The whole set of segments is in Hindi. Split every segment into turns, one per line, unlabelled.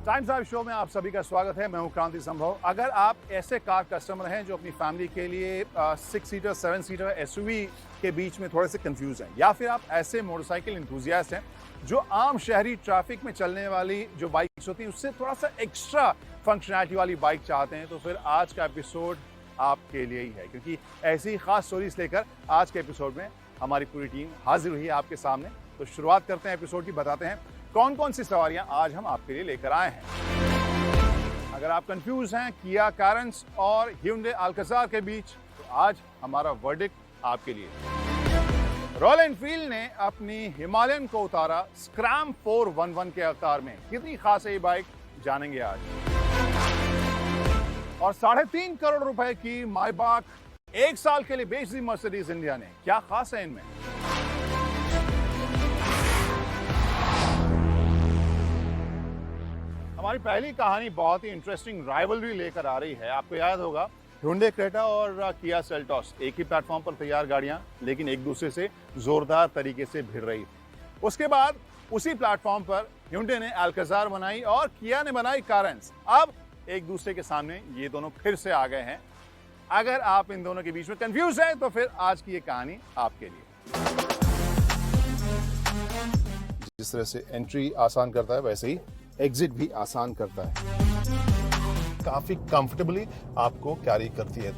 टाइम्स लाइव शो में आप सभी का स्वागत है। मैं हूं क्रांति संभव। अगर आप ऐसे कार कस्टमर हैं जो अपनी फैमिली के लिए 6 सीटर 7 सीटर एसयूवी के बीच में थोड़े से कंफ्यूज हैं, या फिर आप ऐसे मोटरसाइकिल इंथुजियास्ट हैं जो आम शहरी ट्रैफिक में चलने वाली जो बाइक्स होती हैं उससे थोड़ा सा एक्स्ट्रा फंक्शनैलिटी वाली बाइक चाहते हैं, तो फिर आज का एपिसोड आपके लिए ही है, क्योंकि ऐसी ही खास स्टोरीज लेकर आज के एपिसोड में हमारी पूरी टीम हाजिर हुई है आपके सामने। तो शुरुआत करते हैं एपिसोड की, बताते हैं कौन कौन सी सवारियां आज हम आपके लिए लेकर आए हैं। अगर आप कंफ्यूज हैं किया कैरेंस और Hyundai अल्काज़ार के बीच, तो आज हमारा वर्डिक्ट आपके लिए। रॉयल एनफील्ड ने अपनी हिमालयन को उतारा स्क्रैम 411 के अवतार में। कितनी खास है ये बाइक, जानेंगे आज। और 3.5 करोड़ रुपए की मायबाख 1 साल के लिए बेच दी मर्सिडीज इंडिया ने। क्या खास है इनमें? हमारी पहली कहानी बहुत ही इंटरेस्टिंग राइवलरी लेकर आ रही है। आपको याद होगा Hyundai क्रेटा और किया सेल्टॉस एक ही प्लेटफॉर्म पर तैयार गाड़ियां, लेकिन एक दूसरे से जोरदार तरीके से भिड़ रही थी। उसके बाद उसी प्लेटफॉर्म पर Hyundai ने अल्काज़ार बनाई और किया ने बनाई कैरेंस। अब एक दूसरे के सामने ये दोनों फिर से आ गए हैं। अगर आप इन दोनों के बीच में कंफ्यूज हैं तो फिर आज की ये कहानी आपके लिए। जिस तरह से एंट्री आसान करता है, वैसे ही एग्जिट भी आसान करता है। काफी कंफर्टेबली आपको कैरी करती है।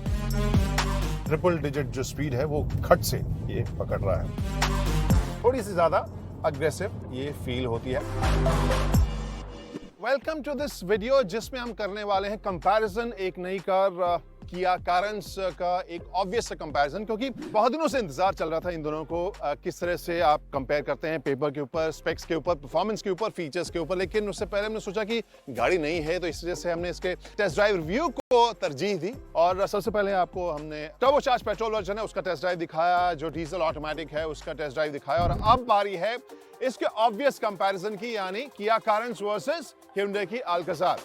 ट्रिपल डिजिट जो स्पीड है वो खट से ये पकड़ रहा है। थोड़ी सी ज्यादा अग्रेसिव ये फील होती है। वेलकम टू दिस वीडियो, जिसमें हम करने वाले हैं कंपैरिजन एक नई कार किया कैरेंस का, एक ऑब्वियस सा कंपैरिजन, क्योंकि बहुत दिनों से इंतजार चल रहा था इन दोनों को किस तरह से आप कंपेयर करते हैं पेपर के ऊपर, स्पेक्स के ऊपर, परफॉर्मेंस के ऊपर, फीचर्स के ऊपर। लेकिन उससे पहले हमने सोचा कि गाड़ी नहीं है, तो इस वजह से हमने इसके टेस्ट ड्राइव रिव्यू को तरजीह दी। और सबसे पहले आपको हमने टर्बोचार्ज पेट्रोल वर्जन है उसका टेस्ट ड्राइव दिखाया, जो डीजल ऑटोमेटिक है उसका टेस्ट ड्राइव दिखाया, और अब बारी है इसके ऑब्वियस कंपैरिजन की, यानी किया कैरेंस वर्सेस Hyundai की अल्काज़ार।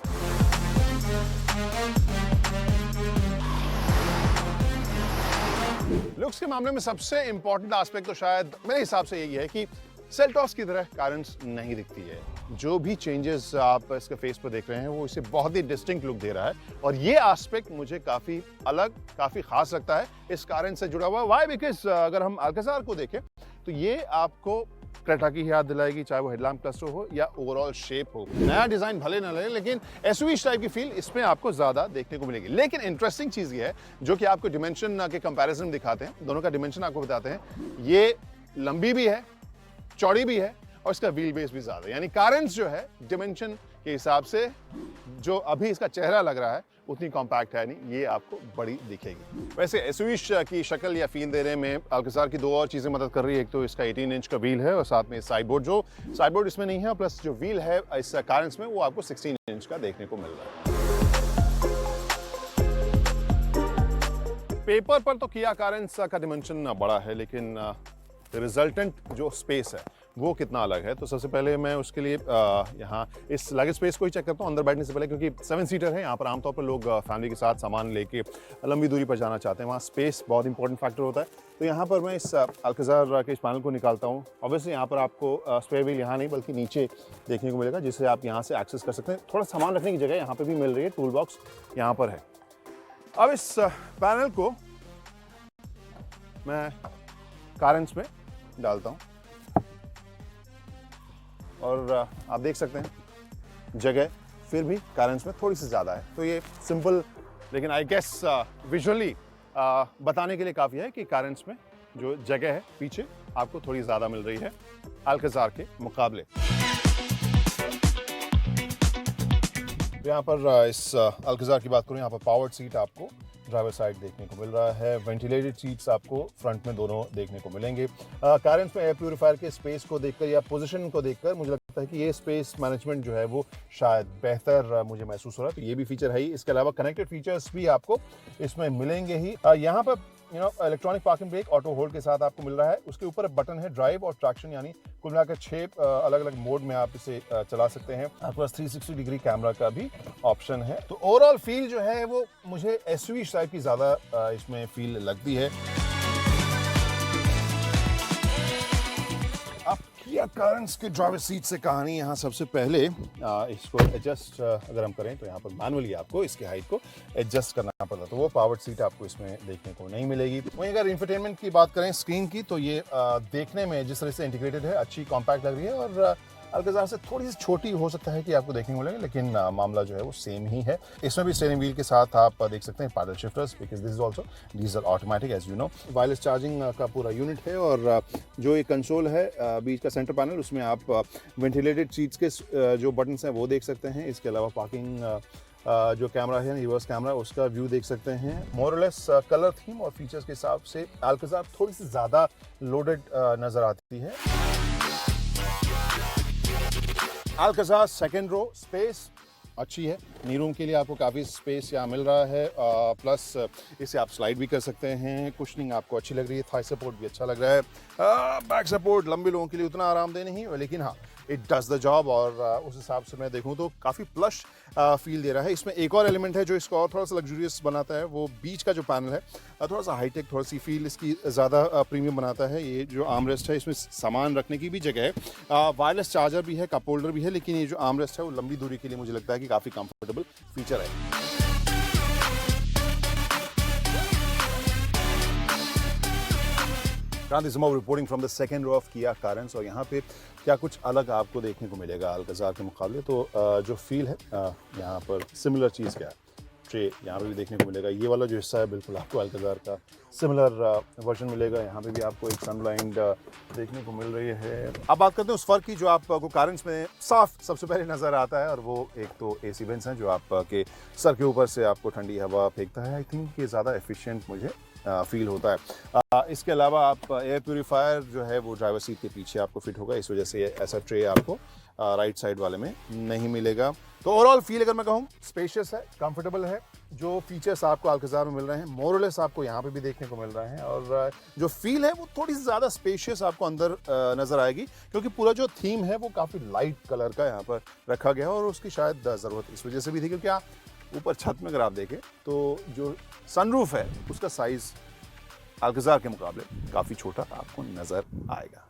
लुक्स के मामले में सबसे इंपॉर्टेंट एस्पेक्ट तो शायद मेरे हिसाब से यही है कि सेल्टॉस की तरह कैरेंस नहीं दिखती है। जो भी चेंजेस आप इसके फेस पर देख रहे हैं वो इसे बहुत ही डिस्टिंक्ट लुक दे रहा है, और ये एस्पेक्ट मुझे काफी अलग, काफी खास लगता है इस कैरेंस से जुड़ा हुआ। व्हाई? बिकॉज अगर हम अल्काज़ार को देखें तो ये आपको क्रेटा की याद दिलाएगी, चाहे वो हेडलैम्प क्लस्टर हो या ओवरऑल शेप हो। नया डिजाइन भले न लगे, लेकिन एसयूवी टाइप की फील इसमें आपको ज्यादा देखने को मिलेगी। लेकिन इंटरेस्टिंग चीज ये है, जो कि आपको डिमेंशन के कंपैरिजन दिखाते हैं, दोनों का डिमेंशन आपको बताते हैं, ये लंबी भी है, चौड़ी भी है, और इसका व्हील बेस भी ज्यादा है। यानी कैरेंस जो है डिमेंशन के हिसाब से जो अभी इसका चेहरा लग रहा है उतनी कॉम्पैक्ट है नहीं, ये आपको बड़ी दिखेगी। वैसे एसयूवी की शक्ल या फील देने में अल्काज़ार की 2 और चीजें मदद कर रही है। एक तो इसका 18 इंच का व्हील है, और साथ में साइड बोर्ड, जो साइड बोर्ड इसमें नहीं है, प्लस जो व्हील है इस कैरेंस में वो आपको 16 इंच का देखने को मिल रहा है। पेपर पर तो किया कैरेंस का डिमेंशन बड़ा है, लेकिन रिजल्टेंट जो स्पेस है वो कितना अलग है। तो सबसे पहले मैं उसके लिए यहाँ इस लगेज स्पेस को ही चेक करता हूँ अंदर बैठने से पहले, क्योंकि 7 सीटर है। यहाँ पर आमतौर पर लोग फैमिली के साथ सामान लेके लंबी दूरी पर जाना चाहते हैं, वहाँ स्पेस बहुत इंपॉर्टेंट फैक्टर होता है। तो यहाँ पर मैं इस अल्काज़ार के इस पैनल को निकालता हूँ। ऑब्वियसली यहाँ पर आपको स्पेयर व्हील यहाँ नहीं बल्कि नीचे देखने को मिलेगा, जिससे आप यहाँ से एक्सेस कर सकते हैं। थोड़ा सामान रखने की जगह यहाँ पर भी मिल रही है, टूल बॉक्स यहाँ पर है। अब इस पैनल को मैं कैरेंस में डालता हूँ, और आप देख सकते हैं जगह फिर भी कैरेंस में थोड़ी सी ज़्यादा है। तो ये सिंपल, लेकिन आई गेस विजुअली बताने के लिए काफ़ी है कि कैरेंस में जो जगह है पीछे आपको थोड़ी ज़्यादा मिल रही है अल्काज़ार के मुकाबले। यहाँ पर इस अल्काज़ार की बात करूँ, यहाँ पर पावर्ड सीट आपको ड्राइवर साइड देखने को मिल रहा है। वेंटिलेटेड सीट्स आपको फ्रंट में दोनों देखने को मिलेंगे। कैरेंस में एयर प्यूरीफायर के स्पेस को देखकर या पोजीशन को देखकर मुझे लगता है कि ये स्पेस मैनेजमेंट जो है वो शायद बेहतर मुझे महसूस हो रहा है। तो ये भी फीचर है ही। इसके अलावा कनेक्टेड फीचर्स भी आपको इसमें मिलेंगे ही। यहाँ पर electronic parking brake auto hold के साथ आपको मिल रहा है। उसके ऊपर बटन है ड्राइव और ट्रैक्शन, यानी कुल मिलाकर 6 अलग अलग मोड में आप इसे चला सकते हैं। आपके पास 360 डिग्री कैमरा का भी ऑप्शन है। तो ओवरऑल फील जो है वो मुझे एसयूवी टाइप की ज्यादा इसमें फील लगती है। किया कारेंस के ड्राइवर सीट से कहानी। यहाँ सबसे पहले इसको एडजस्ट अगर हम करें तो यहाँ पर मैनुअली आपको इसकी हाइट को एडजस्ट करना पड़ता है, तो वो पावर्ड सीट आपको इसमें देखने को नहीं मिलेगी। वहीं अगर इंफोटेनमेंट की बात करें स्क्रीन की, तो ये देखने में जिस तरह से इंटीग्रेटेड है अच्छी कॉम्पैक्ट लग रही है, और अल्काज़ार से थोड़ी सी छोटी हो सकता है कि आपको देखने को मिलेगा, लेकिन मामला जो है वो सेम ही है। इसमें भी स्टीयरिंग व्हील के साथ आप देख सकते हैं paddle shifters, because this is also diesel automatic as you know. Wireless charging का पूरा यूनिट है, और जो ये कंसोल है बीच का सेंटर पैनल, उसमें आप वेंटिलेटेड सीट्स के जो बटन्स हैं वो देख सकते हैं। इसके अलावा पार्किंग जो कैमरा है, रिवर्स कैमरा, उसका व्यू देख सकते हैं। मोरलेस कलर थीम और फीचर्स के हिसाब से अल्काज़ार थोड़ी सी ज़्यादा लोडेड नज़र आती है। अल्काज़ार सेकेंड रो स्पेस अच्छी है, नी रूम के लिए आपको काफ़ी स्पेस यहाँ मिल रहा है, प्लस इसे आप स्लाइड भी कर सकते हैं। कुशनिंग आपको अच्छी लग रही है, थाई सपोर्ट भी अच्छा लग रहा है। बैक सपोर्ट लंबे लोगों के लिए उतना आरामदेह नहीं है, लेकिन हाँ इट डज द जॉब, और उस हिसाब से मैं देखूँ तो काफ़ी प्लश फील दे रहा है। इसमें एक और एलिमेंट है जो इसको और थोड़ा सा लग्जूरियस बनाता है, वो बीच का जो पैनल है थोड़ा सा हाईटेक, थोड़ा सी फील इसकी ज़्यादा प्रीमियम बनाता है। ये जो आर्मरेस्ट है, इसमें सामान रखने की भी जगह है, वायरलेस चार्जर भी है, कप होल्डर भी है, लेकिन ये जो आर्मरेस्ट है वो लंबी दूरी के लिए मुझे लगता है कि काफ़ी कंफर्टेबल फीचर है। Kranti Sambhav reporting from the second row of Kia Carens, और यहाँ पे क्या कुछ अलग आपको देखने को मिलेगा अल्काज़ार के मुकाबले। तो जो फील है यहाँ पर सिमिलर चीज़ क्या है, ट्रे यहाँ पे भी देखने को मिलेगा। ये वाला जो हिस्सा है बिल्कुल आपको अल्काज़ार का सिमिलर वर्जन मिलेगा। यहाँ पे भी आपको एक सनब्लाइंड देखने को मिल रही है। अब बात करते हैं उस फर्क की जो आपको कारेंस में साफ सबसे पहले नज़र आता है, और वो एक तो एसी वेंट्स हैं जो आपके सर के ऊपर से आपको ठंडी हवा फेंकता है। आई थिंक ये ज़्यादा एफिशिएंट मुझे फील होता है। इसके अलावा आप एयर प्यूरीफायर जो है वो ड्राइवर सीट के पीछे आपको फिट होगा, इस वजह से ऐसा ट्रे आपको राइट साइड वाले में नहीं मिलेगा। तो ओवरऑल फील अगर मैं कहूँ स्पेशियस है, कंफर्टेबल है। जो फीचर्स आपको अल्काज़ार में मिल रहे हैं मोरलेस आपको यहाँ पे भी देखने को मिल रहे हैं, और जो फील है वो थोड़ी सी ज़्यादा स्पेशियस आपको अंदर नज़र आएगी, क्योंकि पूरा जो थीम है वो काफ़ी लाइट कलर का यहाँ पर रखा गया है, और उसकी शायद ज़रूरत इस वजह से भी थी क्योंकि ऊपर छत में अगर आप देखें तो जो सनरूफ है उसका साइज अल्काज़ार के मुकाबले काफ़ी छोटा आपको नज़र आएगा।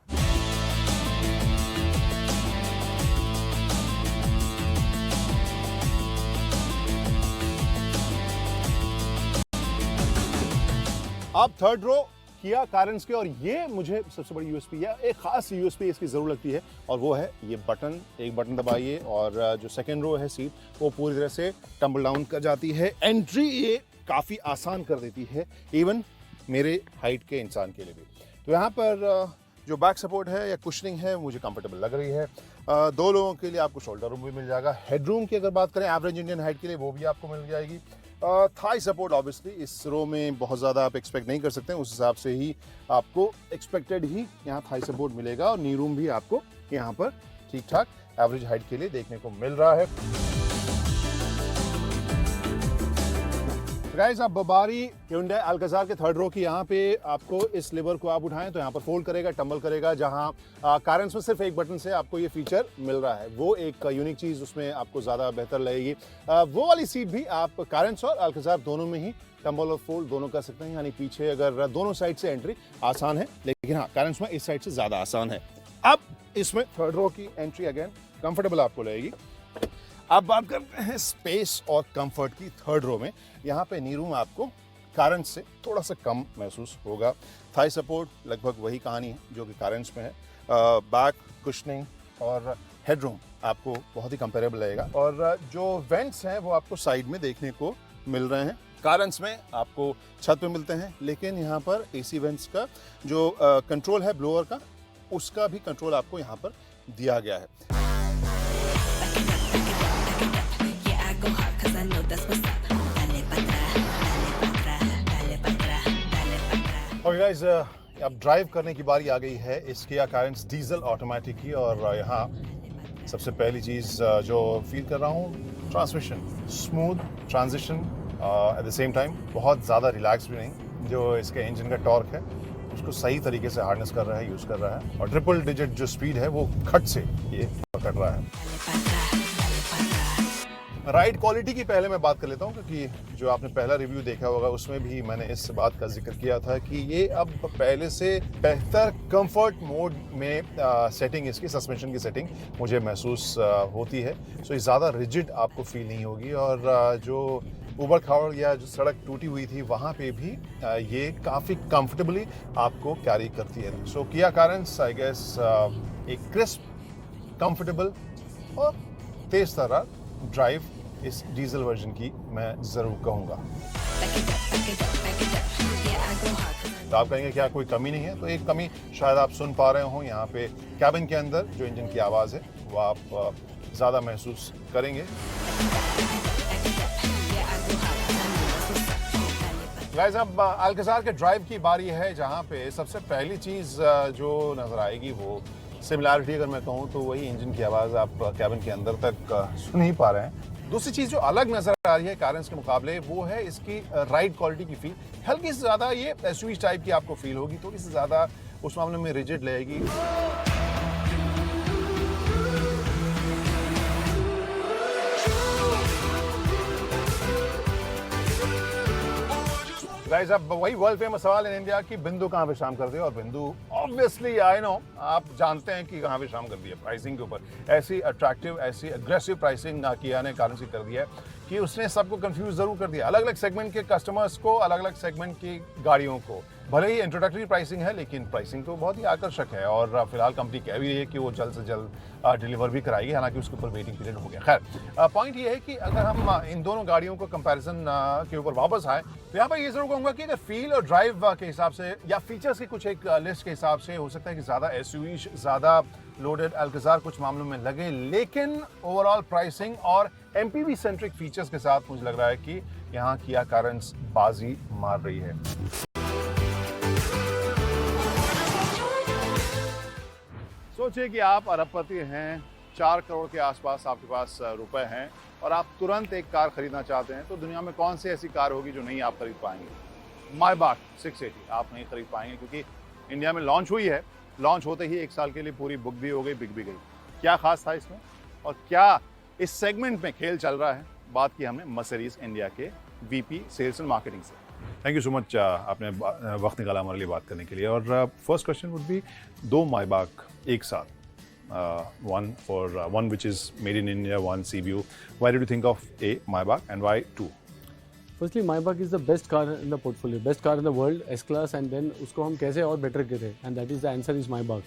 अब थर्ड रो किया कारेंस के, और ये मुझे सबसे बड़ी यूएसपी या एक खास यूएसपी इसकी ज़रूर लगती है, और वो है ये बटन। एक बटन दबाइए और जो सेकेंड रो है सीट वो पूरी तरह से टम्बल डाउन कर जाती है। एंट्री ये काफ़ी आसान कर देती है, इवन मेरे हाइट के इंसान के लिए भी। तो यहाँ पर जो बैक सपोर्ट है या कुशनिंग है मुझे कंफर्टेबल लग रही है। दो लोगों के लिए आपको शोल्डर रूम भी मिल जाएगा। हेडरूम की अगर बात करें एवरेज इंडियन हाइट के लिए वो भी आपको मिल जाएगी। थाई सपोर्ट ऑब्वियसली इस रो में बहुत ज़्यादा आप एक्सपेक्ट नहीं कर सकते, उस हिसाब से ही आपको एक्सपेक्टेड ही यहाँ थाई सपोर्ट मिलेगा, और नी रूम भी आपको यहाँ पर ठीक ठाक एवरेज हाइट के लिए देखने को मिल रहा है। गाइस अब बारी Hyundai अल्काज़ार के थर्ड रो की। यहाँ पे आपको इस लेवर को आप उठाएं तो यहाँ पर फोल्ड करेगा, टम्बल करेगा, जहाँ कारेंस में सिर्फ एक बटन से आपको ये फीचर मिल रहा है। वो एक यूनिक चीज़ उसमें आपको ज़्यादा बेहतर लगेगी। वो वाली सीट भी आप कारेंस और अल्काज़ार दोनों में ही टम्बल और फोल्ड दोनों कर सकते हैं, यानी पीछे अगर दोनों साइड से एंट्री आसान है, लेकिन हाँ कारेंस में इस साइड से ज़्यादा आसान है। अब इसमें थर्ड रो की एंट्री अगेन कंफर्टेबल आपको लगेगी। अब बात करते हैं स्पेस और कंफर्ट की थर्ड रो में। यहाँ पे नी रूम आपको कारेंस से थोड़ा सा कम महसूस होगा। थाई सपोर्ट लगभग वही कहानी है जो कि कारेंस में है। बैक कुशनिंग और हेडरूम आपको बहुत ही कंपेरेबल लगेगा, और जो वेंट्स हैं वो आपको साइड में देखने को मिल रहे हैं। कारेंस में आपको छत पे मिलते हैं, लेकिन यहाँ पर एसी वेंट्स का जो कंट्रोल है ब्लोअर का, उसका भी कंट्रोल आपको यहाँ पर दिया गया है। और गाइस अब ड्राइव करने की बारी आ गई है इस किया कारेंस डीजल ऑटोमेटिक की, और यहाँ सबसे पहली चीज़ जो फील कर रहा हूँ transmission smooth transition, at the same time बहुत ज़्यादा रिलैक्स भी नहीं। जो इसके इंजन का टॉर्क है उसको सही तरीके से हार्नेस कर रहा है, यूज़ कर रहा है, और ट्रिपल डिजिट जो स्पीड है वो खट से ये पकड़ रहा है। राइड क्वालिटी की पहले मैं बात कर लेता हूँ, क्योंकि जो आपने पहला रिव्यू देखा होगा उसमें भी मैंने इस बात का जिक्र किया था कि ये अब पहले से बेहतर कंफर्ट मोड में सेटिंग, इसकी सस्पेंशन की सेटिंग मुझे महसूस होती है। सो ये ज़्यादा रिजिड आपको फील नहीं होगी, और जो ऊबड़ खाबड़ या जो सड़क टूटी हुई थी वहाँ पे भी ये काफ़ी कंफर्टेबली आपको कैरी करती है। सो किया कारेंस आई गेस एक क्रिस्प, कंफर्टेबल और तेज तर्रार ड्राइव इस डीजल वर्जन की मैं ज़रूर कहूँगा। तो आप कहेंगे क्या कोई कमी नहीं है? तो एक कमी शायद आप सुन पा रहे हो यहाँ पे कैबिन के अंदर जो इंजन की आवाज़ है वो आप ज़्यादा महसूस करेंगे। गाइस, अब अल्कज़ार के ड्राइव की बारी है, जहाँ पे सबसे पहली चीज़ जो नज़र आएगी वो सिमिलैरिटी अगर मैं कहूँ तो वही इंजन की आवाज़ आप कैबिन के अंदर तक सुन ही पा रहे हैं। दूसरी चीज़ जो अलग नज़र आ रही है कारेंस के मुकाबले वो है इसकी राइड क्वालिटी की फील। हल्की से ज़्यादा ये एसयूवी टाइप की आपको फील होगी, थोड़ी सी ज़्यादा उस मामले में रिजिड लगेगी। गाइस, अब वही वर्ल्ड फेमस सवाल इन इंडिया की बिंदु कहाँ पे शाम कर दिया, और बिंदु ऑब्वियसली आई नो आप जानते हैं कि कहाँ पे शाम कर दिया। प्राइसिंग के ऊपर ऐसी अट्रैक्टिव, ऐसी अग्रेसिव प्राइसिंग किया ने कारण से कर दिया है कि उसने सबको कंफ्यूज जरूर कर दिया। अलग अलग सेगमेंट के कस्टमर्स को, अलग अलग सेगमेंट की गाड़ियों को। भले ही इंट्रोडक्टरी प्राइसिंग है लेकिन प्राइसिंग तो बहुत ही आकर्षक है, और फिलहाल कंपनी कह भी रही है कि वो जल्द से जल्द डिलीवर भी कराएगी, हालांकि उसके ऊपर वेटिंग पीरियड हो गया। खैर, पॉइंट ये है कि अगर हम इन दोनों गाड़ियों को कंपैरिजन के ऊपर वापस आए तो यहाँ पर ये जरूर कहूँगा कि अगर फील और ड्राइव के हिसाब से या फीचर्स की कुछ एक लिस्ट के हिसाब से हो सकता है कि ज़्यादा एसयूवी, ज़्यादा लोडेड अल्कज़ार कुछ मामलों में लगे, लेकिन ओवरऑल प्राइसिंग और एमपीवी सेंट्रिक फीचर्स के साथ मुझे लग रहा है कि यहाँ किया कारेंस बाजी मार रही है। सोचिए कि आप अरबपति हैं, 4 करोड़ के आसपास आपके पास रुपए हैं और आप तुरंत एक कार खरीदना चाहते हैं, तो दुनिया में कौन सी ऐसी कार होगी जो नहीं आप खरीद पाएंगे? मायबाख 680 आप नहीं खरीद पाएंगे, क्योंकि इंडिया में लॉन्च हुई है, लॉन्च होते ही 1 साल के लिए पूरी बुक भी हो गई, बिक भी गई। क्या खास था इसमें और क्या इस सेगमेंट में खेल चल रहा है? बात की हमने मर्सिडीज इंडिया के वीपी सेल्स एंड मार्केटिंग से। थैंक यू सो मच, आपने वक्त निकाला हमारे लिए बात करने के लिए। और फर्स्ट क्वेश्चन वुड बी, 2 मायबाख एक साथ, one which is made in India, one CBU. Why did you think of A, Maybach, and why 2?
Firstly, Maybach is the best car in the portfolio, best car in the world, S-Class, and then उसको हम कैसे और बेटर करें, and that is the answer is Maybach.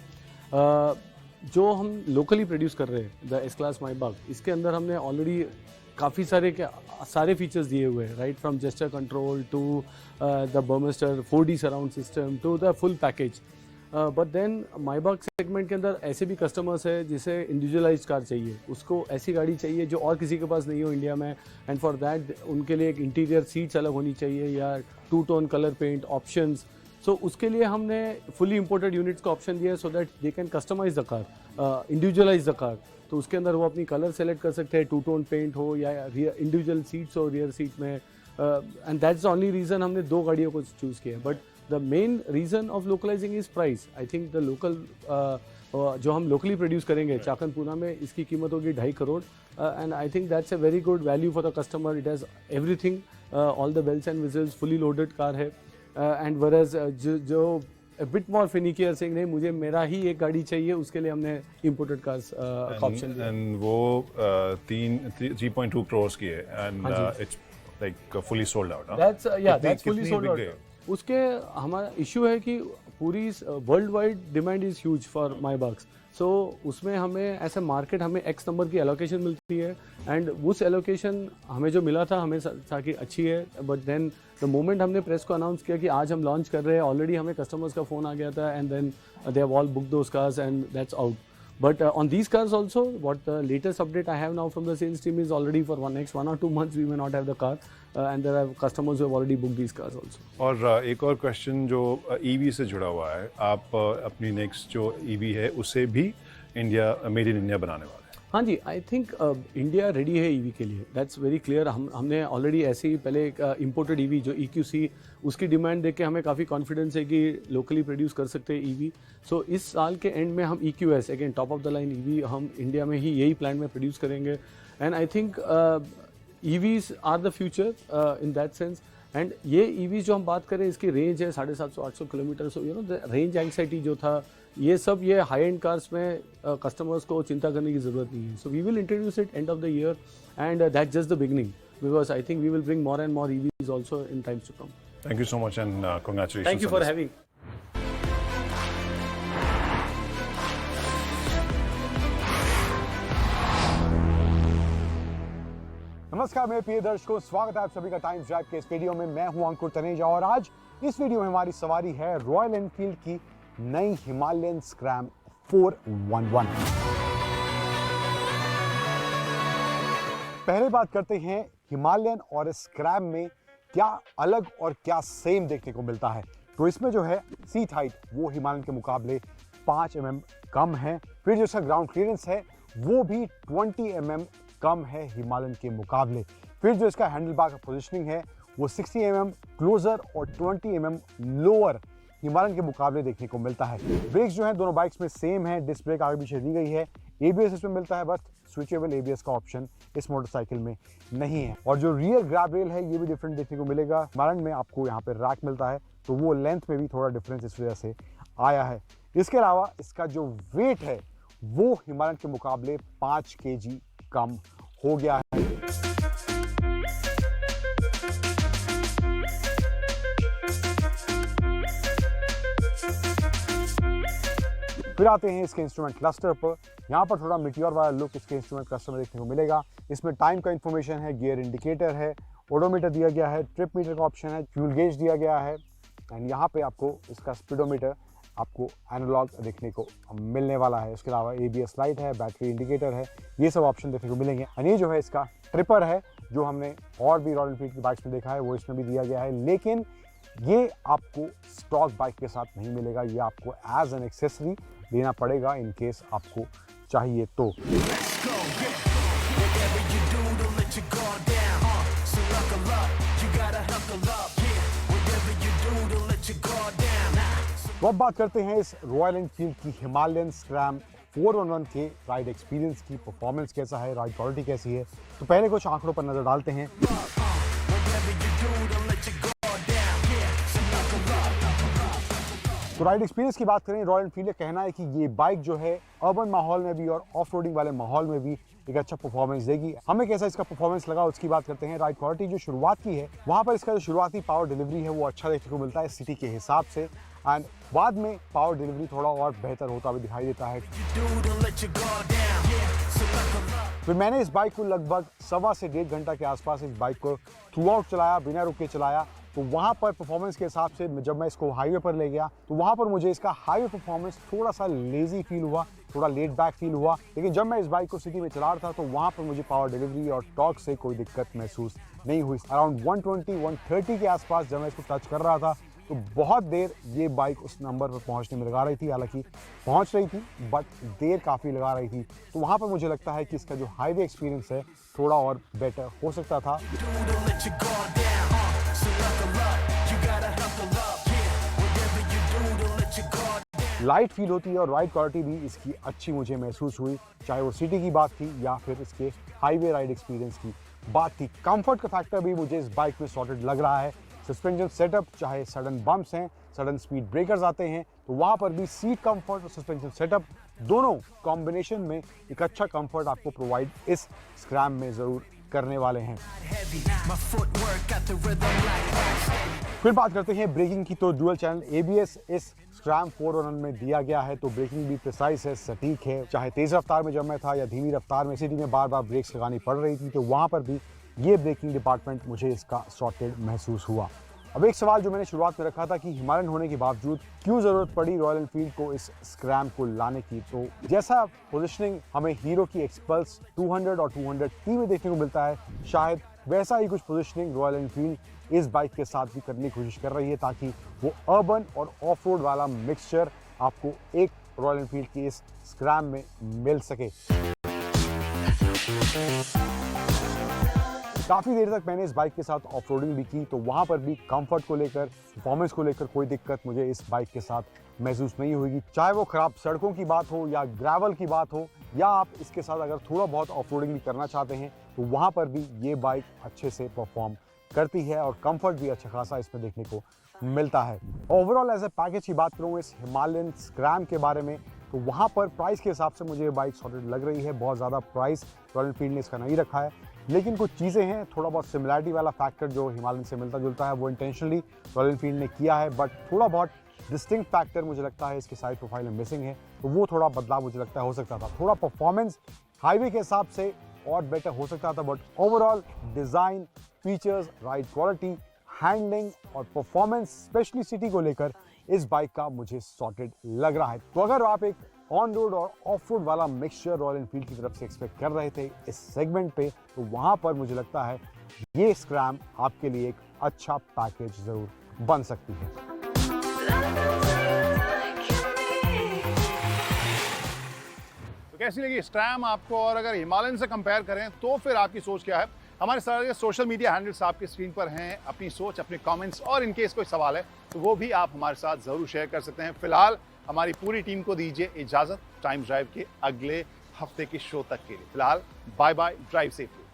जो हम लोकली प्रोड्यूस कर रहे हैं द S-Class Maybach, इसके अंदर हमने ऑलरेडी काफ़ी सारे फीचर्स दिए हुए हैं, right from gesture control to the Burmester 4D surround system to the full package. But then Maybach segment के अंदर ऐसे भी कस्टमर्स है जिसे इंडिविजुअलाइज कार चाहिए, उसको ऐसी गाड़ी चाहिए जो और किसी के पास नहीं हो इंडिया में, एंड फॉर दैट उनके लिए एक इंटीरियर सीट्स अलग होनी चाहिए या 2 tone colour paint options. So उसके लिए हमने फुली इंपोर्टेड यूनिट्स का ऑप्शन दिया है so that they can customise the car, individualise the car. तो उसके अंदर वो अपनी कलर सेलेक्ट कर सकते हैं, 2 टोन पेंट हो या इंडिविजुअल सीट्स हो रियर सीट में, and that's the only reason हमने 2 गाड़ियों को चूज़ किया। But the main reason of localizing is price. I think the local जो हम locally produce करेंगे चाकन पूना में, इसकी कीमत होगी 2.5 crore, and I think that's a very good value for the customer. It has everything, all the bells and whistles, fully loaded car है, and whereas जो a bit more finicky saying नहीं मुझे मेरा ही एक गाड़ी चाहिए, उसके लिए हमने imported cars का ऑप्शन दिया।
And वो 3.2 crores की है, and it's like fully sold out.
That's that's fully sold out. उसके हमारा इशू है कि पूरी world wide demand is huge for Maybachs. So उसमें हमें ऐसे मार्केट हमें एक्स नंबर की एलोकेशन मिलती है, एंड उस एलोकेशन हमें जो मिला था हमें ताकि अच्छी है। बट देन द मोमेंट हमने प्रेस को अनाउंस किया कि आज हम लॉन्च कर रहे हैं, ऑलरेडी हमें कस्टमर्स का फ़ोन आ गया था, and then they have all book those cars and that's out. But on these cars also, what the latest update I have now from the sales team is already for next 1 or 2 months we may not have the car, and there are customers who have already booked these cars also.
और एक और क्वेश्चन जो EV से जुड़ा हुआ है, आप अपनी नेक्स्ट जो EV है उसे भी इंडिया, मेड इन इंडिया बनाने वाले हैं?
हाँ जी, आई थिंक इंडिया रेडी है ईवी के लिए, दैट्स वेरी क्लियर। हमने ऑलरेडी ऐसे ही पहले एक इम्पोर्टेड ईवी जो EQC, उसकी डिमांड देख के हमें काफ़ी कॉन्फिडेंस है कि लोकली प्रोड्यूस कर सकते हैं ईवी। सो इस साल के एंड में हम EQS again top of the line EV हम इंडिया में ही यही प्लांट में प्रोड्यूस करेंगे, and I think EVs are the future in that sense. And ये EVs जो हम बात करें इसकी रेंज है 750-800 kilometre. So you know the range anxiety जो था ये सब ये हाई एंड कार्स में कस्टमर्स को चिंता करने की ज़रूरत नहीं है. So we will introduce it end of the year and that's just the beginning because I think we will bring more and more EVs also in times to come.
Thank you so much and congratulations.
Thank you
on
for
this.
having.
नमस्कार मेरे प्रिय दर्शकों, स्वागत है आप सभी का टाइम्स ड्राइव के इस वीडियो में. मैं हूं अंकुर तनेजा और आज इस वीडियो में हमारी सवारी है रॉयल एनफील्ड की नई हिमालयन स्क्रैम 411. पहले बात करते हैं हिमालयन और स्क्रैम में क्या अलग और क्या सेम देखने को मिलता है. तो इसमें जो है सीट हाइट वो हिमालयन के मुकाबले 5 mm कम है. फिर जो इसका ग्राउंड क्लियरेंस है वो भी 20 mm कम है हिमालयन के मुकाबले. फिर जो इसका हैंडल बार का पोजिशनिंग है वो 60 mm क्लोजर और 20 mm लोअर हिमालयन के मुकाबले देखने को मिलता है. ब्रेक्स जो है दोनों बाइक्स में सेम है. डिस्क ब्रेक आगे पीछे दी गई है. ABS इसमें मिलता है, बस स्विचेबल ABS का ऑप्शन इस मोटरसाइकिल में नहीं है. और जो रियर ग्रैब रेल है ये भी डिफरेंट देखने को मिलेगा. हिमालयन में आपको यहाँ पे रैक मिलता है तो वो लेंथ में भी थोड़ा डिफरेंस इस वजह से आया है. इसके अलावा इसका जो वेट है वो हिमालयन के मुकाबले 5 kg कम हो गया है. फिर आते हैं इसके इंस्ट्रूमेंट क्लस्टर पर. यहाँ पर थोड़ा मिटियोर वाला लुक इसके इंस्ट्रूमेंट क्लस्टर में देखने को मिलेगा. इसमें टाइम का इंफॉर्मेशन है, गियर इंडिकेटर है, ओडोमीटर दिया गया है, ट्रिप मीटर का ऑप्शन है, फ्यूल गेज दिया गया है एंड यहाँ पे आपको इसका स्पीडोमीटर आपको एनालॉग देखने को मिलने वाला है. इसके अलावा ABS लाइट है, बैटरी इंडिकेटर है, ये सब ऑप्शन देखने को मिलेंगे. और ये जो है इसका ट्रिपर है जो हमने और भी रॉयल एनफील्ड की बाइक्स में देखा है वो इसमें भी दिया गया है. लेकिन ये आपको स्टॉक बाइक के साथ नहीं मिलेगा, ये आपको एज एन एक्सेसरी देना पड़ेगा इन केस आपको चाहिए तो. तो अब बात करते हैं इस रॉयल एनफील्ड की हिमालयन स्क्रैम 411 के राइड एक्सपीरियंस की. परफॉर्मेंस कैसा है, राइड क्वालिटी कैसी है, तो पहले कुछ आंकड़ों पर नजर डालते हैं. तो राइड एक्सपीरियंस की बात करें, रॉयल एनफील्ड का कहना है कि ये बाइक जो है अर्बन माहौल में भी और ऑफ रोडिंग वाले माहौल में भी एक अच्छा परफॉर्मेंस देगी. हमें कैसा इसका परफॉर्मेंस लगा उसकी बात करते हैं. राइड क्वालिटी जो शुरुआत की है वहाँ पर इसका जो शुरुआती पावर डिलीवरी है वो अच्छा देखने को मिलता है सिटी के हिसाब से एंड बाद में पावर डिलीवरी थोड़ा और बेहतर होता हुआ दिखाई देता है. फिर मैंने इस बाइक को लगभग 1.25 से 1.5 घंटा के आसपास इस बाइक को थ्रू आउट चलाया, बिना रुके चलाया. तो वहाँ पर परफॉर्मेंस के हिसाब से जब मैं इसको हाईवे पर ले गया तो वहाँ पर मुझे इसका हाईवे परफॉर्मेंस थोड़ा सा लेजी फील हुआ, थोड़ा लेट बैक फील हुआ. लेकिन जब मैं इस बाइक को सिटी में चला रहा था तो वहाँ पर मुझे पावर डिलीवरी और टॉर्क से कोई दिक्कत महसूस नहीं हुई. अराउंड 120-130 के आसपास जब मैं इसको टच कर रहा था तो बहुत देर ये बाइक उस नंबर पर पहुंचने में लगा रही थी. हालांकि पहुंच रही थी बट देर काफ़ी लगा रही थी. तो वहाँ पर मुझे लगता है कि इसका जो हाईवे एक्सपीरियंस है थोड़ा और बेटर हो सकता था. लाइट फील होती है और राइड क्वालिटी भी इसकी अच्छी मुझे महसूस हुई, चाहे वो सिटी की बात थी या फिर इसके हाईवे राइड एक्सपीरियंस की बात थी. कंफर्ट का फैक्टर भी मुझे इस बाइक में सॉर्टेड लग रहा है. सस्पेंशन सेटअप, चाहे सडन बम्प्स हैं, सडन स्पीड ब्रेकर्स आते हैं तो वहाँ पर भी सीट कंफर्ट और सस्पेंशन सेटअप दोनों कॉम्बिनेशन में एक अच्छा कंफर्ट आपको प्रोवाइड इस स्क्रैम में ज़रूर करने वाले हैं. फिर बात करते हैं ब्रेकिंग की. तो डुअल चैनल ABS इस स्क्रैम 411 में दिया गया है तो ब्रेकिंग भी प्रिसाइज है, सटीक है. चाहे तेज रफ्तार में जब मैं था या धीमी रफ्तार में सिटी में बार बार ब्रेक्स लगानी पड़ रही थी तो वहाँ पर भी ये ब्रेकिंग डिपार्टमेंट मुझे इसका सॉर्टेड महसूस हुआ. अब एक सवाल जो मैंने शुरुआत में रखा था कि हिमालयन होने के बावजूद क्यों ज़रूरत पड़ी रॉयल एनफील्ड को इस स्क्रैम को लाने की. तो जैसा पोजिशनिंग हमें हीरो की एक्सपल्स 200 और 200T में देखने को मिलता है, शायद वैसा ही कुछ पोजिशनिंग रॉयल एनफील्ड इस बाइक के साथ भी करने की कोशिश कर रही है ताकि वो अर्बन और ऑफ रोड वाला मिक्सचर आपको एक रॉयल एनफील्ड की इस स्क्रैम में मिल सके. काफ़ी देर तक मैंने इस बाइक के साथ ऑफ रोडिंग भी की तो वहाँ पर भी कंफर्ट को लेकर, परफॉर्मेंस को लेकर कोई दिक्कत मुझे इस बाइक के साथ महसूस नहीं होगी. चाहे वो ख़राब सड़कों की बात हो या ग्रेवल की बात हो या आप इसके साथ अगर थोड़ा बहुत ऑफरोडिंग भी करना चाहते हैं तो वहाँ पर भी ये बाइक अच्छे से परफॉर्म करती है और कंफर्ट भी अच्छा खासा इसमें देखने को मिलता है। ओवरऑल एज ए पैकेज की बात करूँ इस हिमालयन स्क्रैम के बारे में तो वहाँ पर प्राइस के हिसाब से मुझे ये बाइक सॉलिड लग रही है। बहुत ज़्यादा प्राइस रॉयल एनफील्ड ने इसका नहीं रखा है, लेकिन कुछ चीज़ें हैं, थोड़ा बहुत सिमिलरिटी वाला फैक्टर जो हिमालयन से मिलता जुलता है वो इंटेंशनली रॉयल एनफील्ड ने किया है, बट थोड़ा बहुत डिस्टिंक्ट फैक्टर मुझे लगता है इसके साइड प्रोफाइल में मिसिंग है, तो वो थोड़ा बदलाव मुझे लगता है हो सकता था। थोड़ा परफॉर्मेंस हाईवे के हिसाब से और बेटर हो सकता था, but overall design, features, ride quality, handling और परफॉर्मेंस स्पेशली सिटी को लेकर इस बाइक का मुझे सॉर्टेड लग रहा है। तो अगर आप एक ऑन रोड और ऑफ रोड वाला मिक्सचर रॉयल एनफील्ड की तरफ से एक्सपेक्ट कर रहे थे इस सेगमेंट पे, तो वहाँ पर मुझे लगता है ये स्क्रैम आपके लिए एक अच्छा पैकेज ज़रूर बन सकती है।
तो कैसी लगी स्क्रैम आपको, और अगर हिमालयन से कंपेयर करें तो फिर आपकी सोच क्या है? हमारे सारे सोशल मीडिया हैंडल्स आपकी स्क्रीन पर हैं। अपनी सोच, अपने कमेंट्स और इनकेस कोई सवाल है तो वो भी आप हमारे साथ ज़रूर शेयर कर सकते हैं। फिलहाल हमारी पूरी टीम को दीजिए इजाज़त टाइम ड्राइव के अगले हफ्ते के शो तक के लिए। फिलहाल बाय बाय, ड्राइव सेफली।